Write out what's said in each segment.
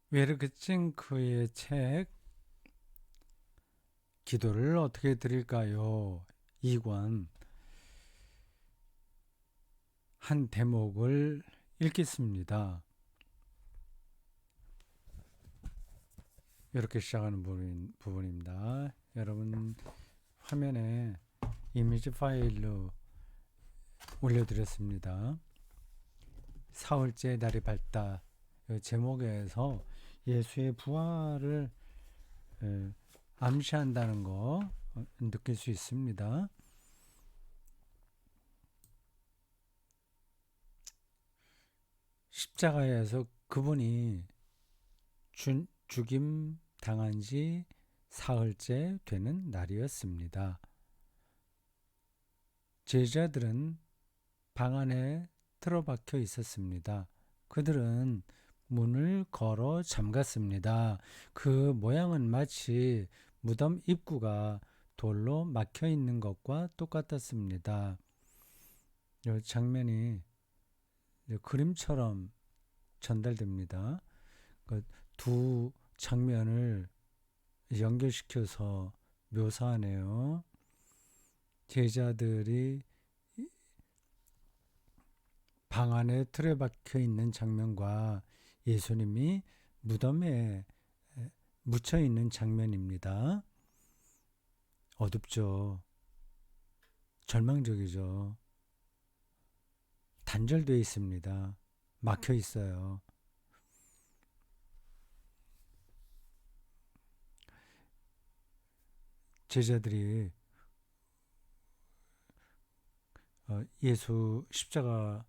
웨르그칭크의 책 기도를 어떻게 드릴까요? 2권 한 대목을 읽겠습니다. 이렇게 시작하는 부분입니다. 여러분 화면에 이미지 파일로 올려드렸습니다. 사흘째 날이 밝다 제목에서 예수의 부활을 암시한다는 거 느낄 수 있습니다. 십자가에서 그분이 죽임 당한 지 사흘째 되는 날이었습니다. 제자들은 방 안에 틀어박혀 있었습니다. 그들은 문을 걸어 잠갔습니다. 그 모양은 마치 무덤 입구가 돌로 막혀 있는 것과 똑같았습니다. 이 장면이 그림처럼 전달됩니다. 두 장면을 연결시켜서 묘사하네요. 제자들이 방 안에 틀에 박혀 있는 장면과 예수님이 무덤에 묻혀 있는 장면입니다. 어둡죠. 절망적이죠. 단절되어 있습니다. 막혀 있어요. 제자들이 예수 십자가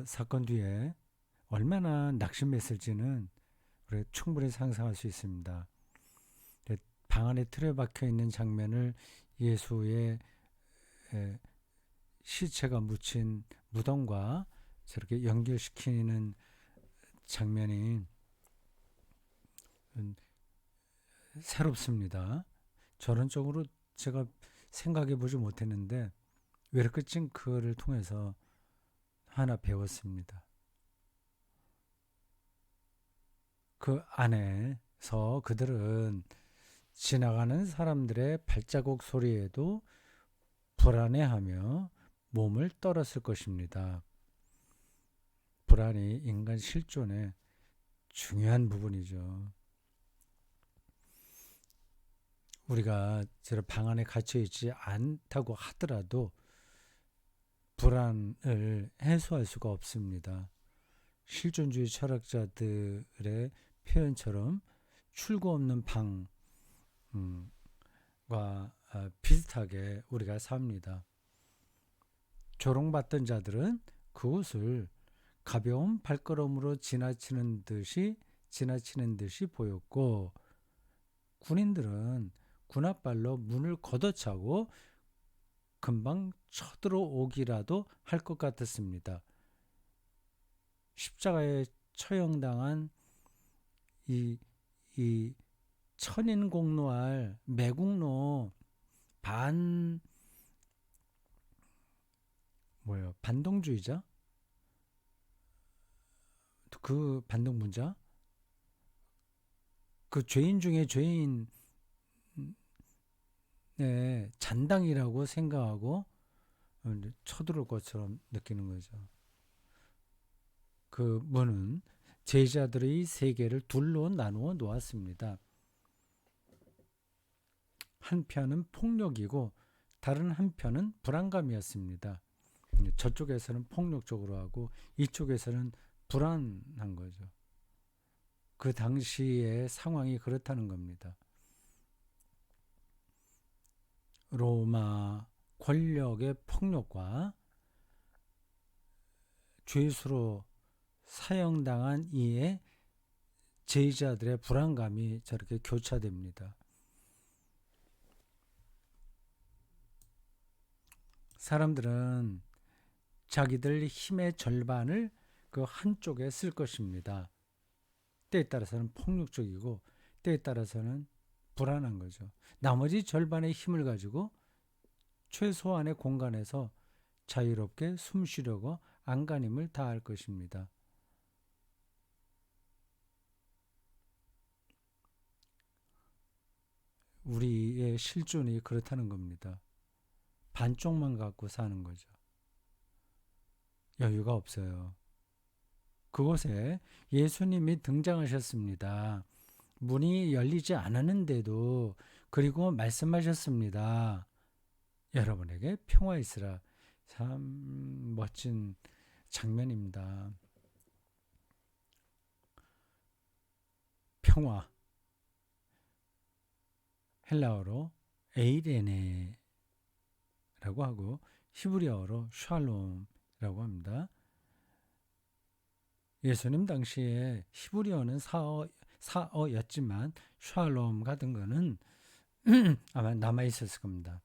사건 뒤에 얼마나 낙심했을지는 우리가 충분히 상상할 수 있습니다. 방 안에 틀에 박혀 있는 장면을 예수의 시체가 묻힌 무덤과 저렇게 연결시키는 장면이 새롭습니다. 저런 쪽으로 제가 생각해 보지 못했는데 웨르크징크를 통해서 하나 배웠습니다. 그 안에서 그들은 지나가는 사람들의 발자국 소리에도 불안해하며 몸을 떨었을 것입니다. 불안이 인간 실존의 중요한 부분이죠. 우리가 방 안에 갇혀 있지 않다고 하더라도 불안을 해소할 수가 없습니다. 실존주의 철학자들의 표현처럼 출구 없는 방과 비슷하게 우리가 삽니다. 조롱받던 자들은 그곳을 가벼운 발걸음으로 지나치는 듯이 보였고, 군인들은 군홧발로 문을 걷어차고 금방 쳐들어오기라도 할 것 같았습니다. 십자가에 처형당한 이 천인공노할 매국노 반동주의자? 그 반동문자? 그 죄인 중에 죄인의 잔당이라고 생각하고 쳐들어올 것처럼 느끼는 거죠. 그 문은 제자들의 세계를 둘로 나누어 놓았습니다. 한 편은 폭력이고 다른 한편은 불안감이었습니다. 저쪽에서는 폭력적으로 하고 이쪽에서는 불안한 거죠. 그 당시의 상황이 그렇다는 겁니다. 로마 권력의 폭력과 죄수로 사형당한 이의 제자들의 불안감이 저렇게 교차됩니다. 사람들은 자기들 힘의 절반을 그 한쪽에 쓸 것입니다. 때에 따라서는 폭력적이고 때에 따라서는 불안한 거죠. 나머지 절반의 힘을 가지고 최소한의 공간에서 자유롭게 숨 쉬려고 안간힘을 다할 것입니다. 우리의 실존이 그렇다는 겁니다. 반쪽만 갖고 사는 거죠. 여유가 없어요. 그곳에 예수님이 등장하셨습니다. 문이 열리지 않았는데도 그리고 말씀하셨습니다. 여러분에게 평화 있으라. 참 멋진 장면입니다. 평화, 헬라어로 에이레네라고 하고 히브리어로 샬롬이라고 합니다. 예수님 당시에 히브리어는 사어였지만 샬롬 같은 거는 아마 남아 있었을 겁니다.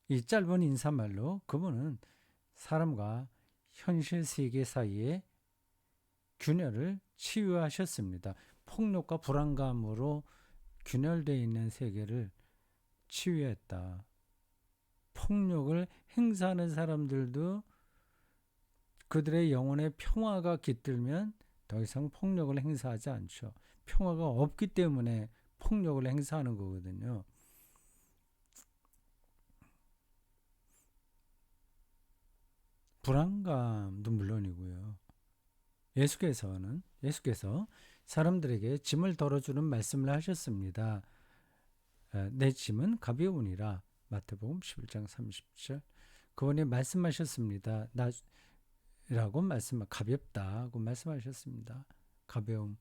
이 짧은 인사말로 그분은 사람과 현실 세계 사이에 균열을 치유하셨습니다. 폭력과 불안감으로 균열되어 있는 세계를 치유했다. 폭력을 행사하는 사람들도 그들의 영혼의 평화가 깃들면 더 이상 폭력을 행사하지 않죠. 평화가 없기 때문에 폭력을 행사하는 거거든요. 불안감도 물론이고요. 예수께서 사람들에게 짐을 덜어주는 말씀을 하셨습니다. 내 짐은 가벼우니라. 마태복음 11장 30절. 그분이 말씀하셨습니다. 가볍다고 말씀하셨습니다. 가벼움.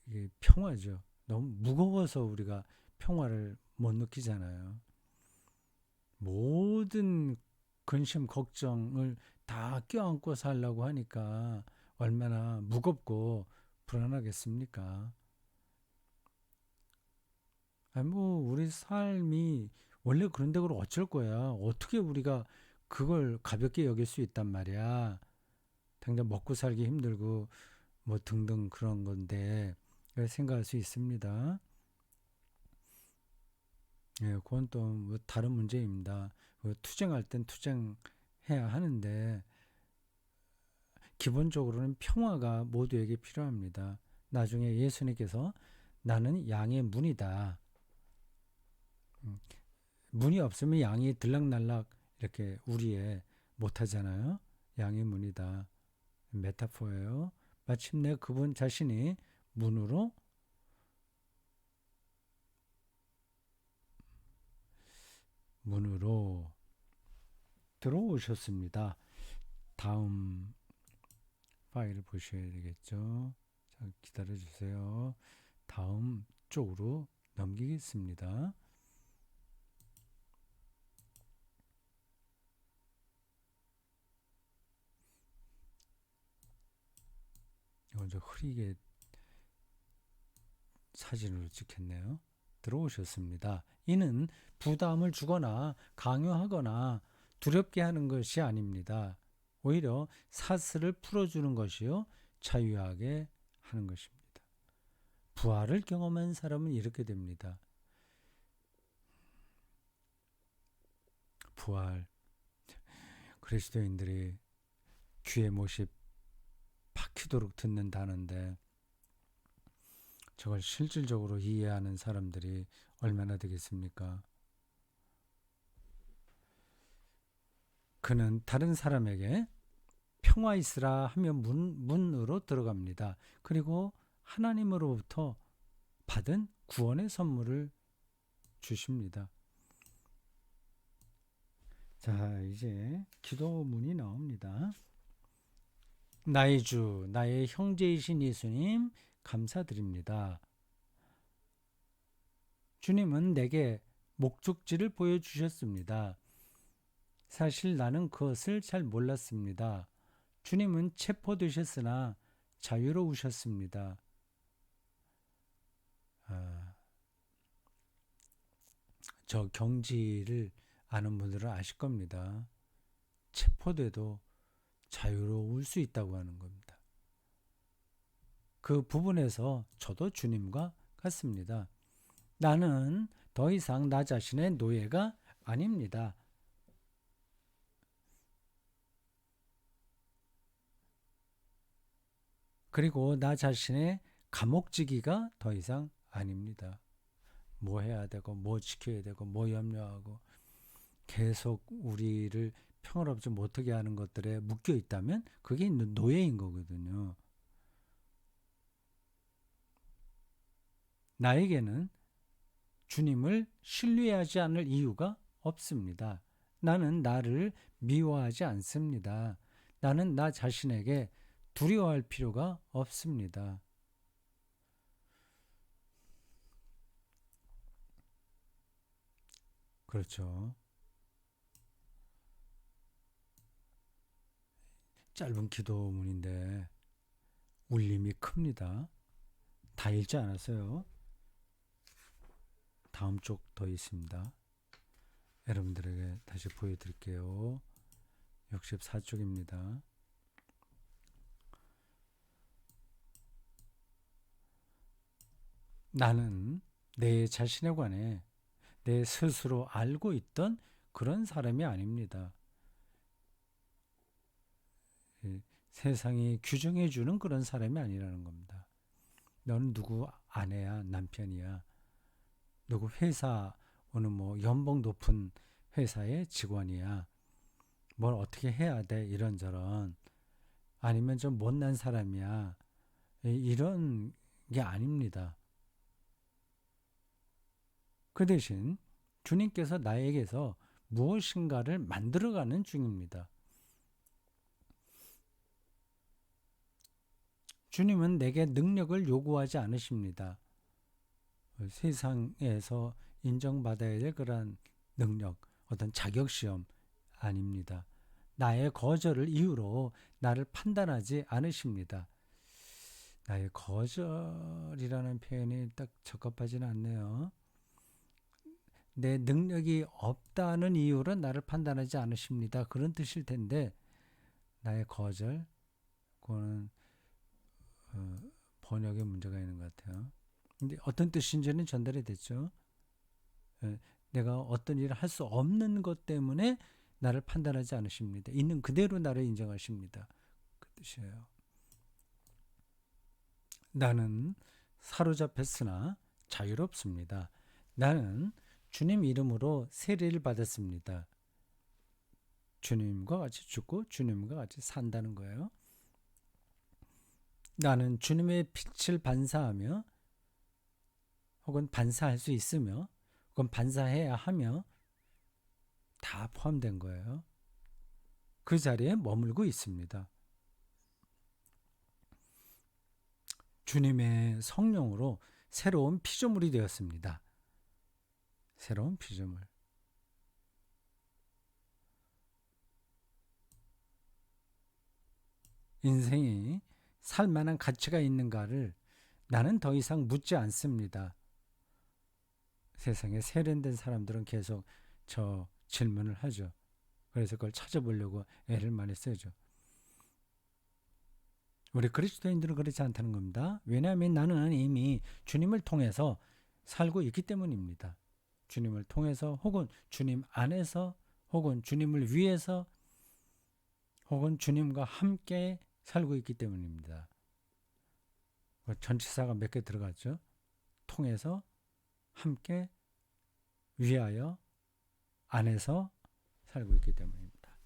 이게 평화죠. 너무 무거워서 우리가 평화를 못 느끼잖아요. 모든 근심, 걱정을 다 껴안고 살려고 하니까 얼마나 무겁고 불안하겠습니까? 우리 삶이 원래 그런데 그걸 어쩔 거야. 어떻게 우리가 그걸 가볍게 여길 수 있단 말이야. 당장 먹고 살기 힘들고 뭐 등등 그런 건데 생각할 수 있습니다. 예, 그건 또 뭐 다른 문제입니다. 투쟁할 땐 투쟁해야 하는데 기본적으로는 평화가 모두에게 필요합니다. 나중에 예수님께서 나는 양의 문이다. 문이 없으면 양이 들락날락 이렇게 우리에 못하잖아요. 양의 문이다. 메타포예요. 마침내 그분 자신이 문으로 들어오셨습니다. 다음 파일을 보셔야 되겠죠. 자, 기다려 주세요. 다음 쪽으로 넘기겠습니다. 먼저 흐리게 사진으로 찍혔네요. 들어오셨습니다. 이는 부담을 주거나 강요하거나 두렵게 하는 것이 아닙니다. 오히려 사슬을 풀어주는 것이요 자유하게 하는 것입니다. 부활을 경험한 사람은 이렇게 됩니다. 부활, 그리스도인들이 귀에 못이 박히도록 듣는다는데 저걸 실질적으로 이해하는 사람들이 얼마나 되겠습니까? 그는 다른 사람에게 평화 있으라 하면 문으로 들어갑니다. 그리고 하나님으로부터 받은 구원의 선물을 주십니다. 자, 이제 기도문이 나옵니다. 나의 주, 나의 형제이신 예수님, 감사드립니다. 주님은 내게 목적지를 보여주셨습니다. 사실 나는 그것을 잘 몰랐습니다. 주님은 체포되셨으나 자유로우셨습니다. 저 경지를 아는 분들은 아실 겁니다. 체포돼도 자유로울 수 있다고 하는 겁니다. 그 부분에서 저도 주님과 같습니다. 나는 더 이상 나 자신의 노예가 아닙니다. 그리고 나 자신의 감옥지기가 더 이상 아닙니다. 뭐 해야 되고 뭐 지켜야 되고 뭐 염려하고 계속 우리를 평화롭지 못하게 하는 것들에 묶여 있다면 그게 노예인 거거든요. 나에게는 주님을 신뢰하지 않을 이유가 없습니다. 나는 나를 미워하지 않습니다. 나는 나 자신에게 두려워할 필요가 없습니다. 그렇죠. 짧은 기도문인데 울림이 큽니다. 다 읽지 않았어요. 다음 쪽 더 있습니다. 여러분들에게 다시 보여드릴게요. 64쪽입니다. 나는 내 자신에 관해 내 스스로 알고 있던 그런 사람이 아닙니다. 세상이 규정해주는 그런 사람이 아니라는 겁니다. 너는 누구 아내야, 남편이야, 누구 회사, 어느 뭐 연봉 높은 회사의 직원이야, 뭘 어떻게 해야 돼, 이런저런, 아니면 좀 못난 사람이야, 이런 게 아닙니다. 그 대신 주님께서 나에게서 무엇인가를 만들어가는 중입니다. 주님은 내게 능력을 요구하지 않으십니다. 세상에서 인정받아야 될 그런 능력, 어떤 자격시험 아닙니다. 나의 거절을 이유로 나를 판단하지 않으십니다. 나의 거절이라는 표현이 딱 적합하지는 않네요. 내 능력이 없다는 이유로 나를 판단하지 않으십니다. 그런 뜻일 텐데 나의 거절, 그거는 번역에 문제가 있는 것 같아요. 근데 어떤 뜻인지는 전달이 됐죠. 내가 어떤 일을 할 수 없는 것 때문에 나를 판단하지 않으십니다. 있는 그대로 나를 인정하십니다. 그 뜻이에요. 나는 사로잡혔으나 자유롭습니다. 나는 주님 이름으로 세례를 받았습니다. 주님과 같이 죽고 주님과 같이 산다는 거예요. 나는 주님의 빛을 반사하며 혹은 반사할 수 있으며 혹은 반사해야 하며 다 포함된 거예요. 그 자리에 머물고 있습니다. 주님의 성령으로 새로운 피조물이 되었습니다. 새로운 피조물. 인생이 살만한 가치가 있는가를 나는 더 이상 묻지 않습니다. 세상에 세련된 사람들은 계속 저 질문을 하죠. 그래서 그걸 찾아보려고 애를 많이 쓰죠. 우리 그리스도인들은 그렇지 않다는 겁니다. 왜냐하면 나는 이미 주님을 통해서 살고 있기 때문입니다. 주님을 통해서 혹은 주님 안에서 혹은 주님을 위해서 혹은 주님과 함께 살고 있기 때문입니다. 전치사가 몇 개 들어갔죠? 통해서, 함께, 위하여, 안에서 살고 있기 때문입니다.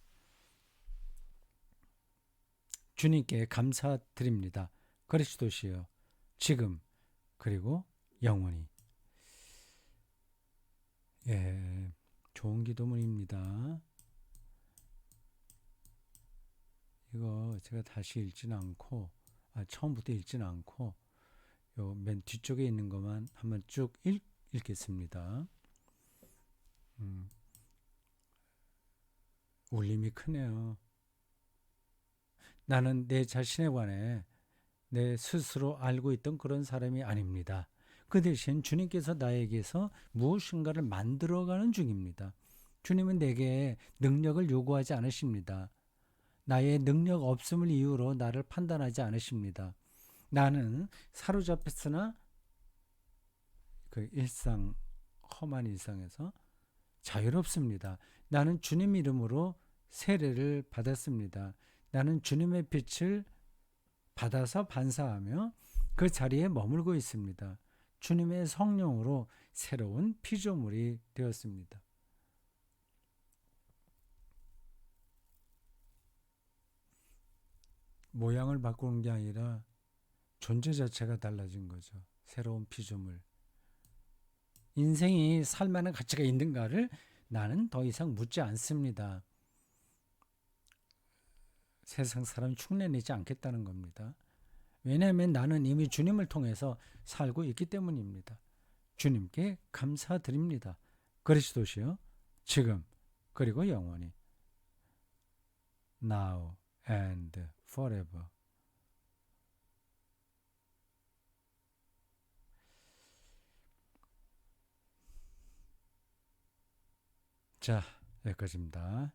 주님께 감사드립니다. 그리스도시여, 지금 그리고 영원히. 예, 좋은 기도문입니다. 이거 제가 다시 읽지는 않고, 처음부터 읽지는 않고, 요 맨 뒤쪽에 있는 것만 한번 쭉 읽겠습니다. 울림이 크네요. 나는 내 자신에 관해 내 스스로 알고 있던 그런 사람이 아닙니다. 그 대신 주님께서 나에게서 무엇인가를 만들어가는 중입니다. 주님은 내게 능력을 요구하지 않으십니다. 나의 능력 없음을 이유로 나를 판단하지 않으십니다. 나는 사로잡혔으나 그 일상, 험한 일상에서 자유롭습니다. 나는 주님 이름으로 세례를 받았습니다. 나는 주님의 빛을 받아서 반사하며 그 자리에 머물고 있습니다. 주님의 성령으로 새로운 피조물이 되었습니다. 모양을 바꾸는 게 아니라 존재 자체가 달라진 거죠. 새로운 피조물. 인생이 살만한 가치가 있는가를 나는 더 이상 묻지 않습니다. 세상 사람 흉내내지 않겠다는 겁니다. 왜냐하면 나는 이미 주님을 통해서 살고 있기 때문입니다. 주님께 감사드립니다. 그리스도시요 지금 그리고 영원히 now and forever. 자, 여기까지입니다.